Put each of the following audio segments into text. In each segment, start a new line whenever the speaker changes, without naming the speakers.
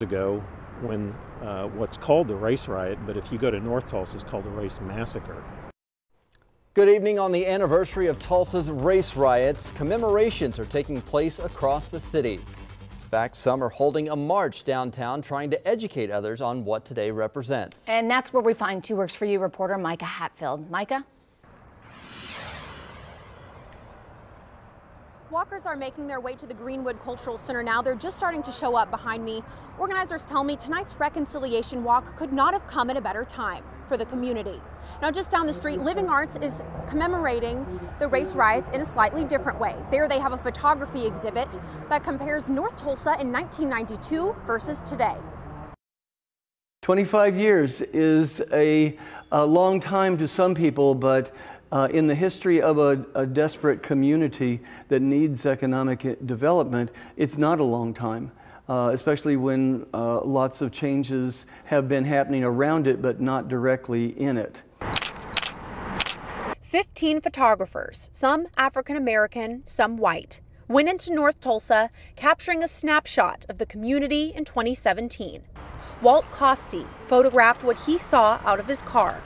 ago when what's called the Race Riot, but if you go to North Tulsa, it's called the Race Massacre.
Good evening. On the anniversary of Tulsa's race riots, commemorations are taking place across the city. In fact, some are holding a march downtown trying to educate others on what today represents.
And that's where we find Two Works for You reporter Micah Hatfield. Micah?
Walkers are making their way to the Greenwood Cultural Center now. They're just starting to show up behind me. Organizers tell me tonight's reconciliation walk could not have come at a better time for the community. Now, just down the street, Living Arts is commemorating the race riots in a slightly different way. There they have a photography exhibit that compares North Tulsa in 1992 versus today.
25 years is a long time to some people, but in the history of a desperate community that needs economic development, it's not a long time, especially when lots of changes have been happening around it, but not directly in it.
15 photographers, some African American, some white, went into North Tulsa, capturing a snapshot of the community in 2017. Walt Costi photographed what he saw out of his car.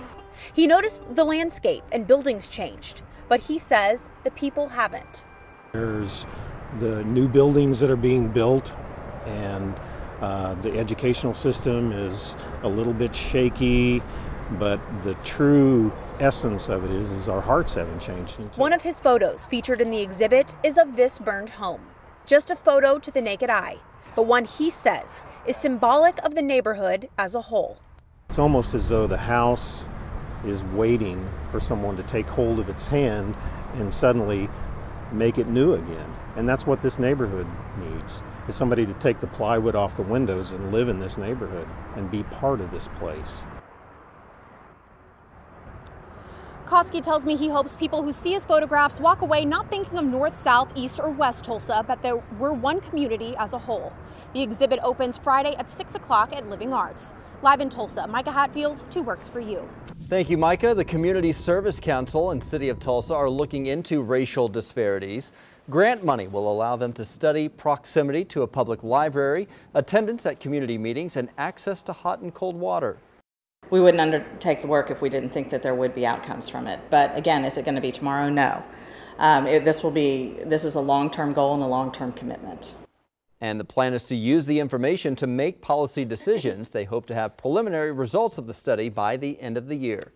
He noticed the landscape and buildings changed, but he says the people haven't.
There's the new buildings that are being built, and the educational system is a little bit shaky, but the true essence of it is our hearts haven't changed.
One of his photos featured in the exhibit is of this burned home. Just a photo to the naked eye, but one he says is symbolic of the neighborhood as a whole.
It's almost as though the house is waiting for someone to take hold of its hand and suddenly make it new again. And that's what this neighborhood needs, is somebody to take the plywood off the windows and live in this neighborhood and be part of this place.
Koski tells me he hopes people who see his photographs walk away not thinking of North, South, East, or West Tulsa, but that we're one community as a whole. The exhibit opens Friday at 6 o'clock at Living Arts. Live in Tulsa, Micah Hatfield, Two Works for You.
Thank you, Micah. The Community Service Council and City of Tulsa are looking into racial disparities. Grant money will allow them to study proximity to a public library, attendance at community meetings, and access to hot and cold water.
We wouldn't undertake the work if we didn't think that there would be outcomes from it. But again, is it going to be tomorrow? No. This is a long-term goal and a long-term commitment.
And the plan is to use the information to make policy decisions. They hope to have preliminary results of the study by the end of the year.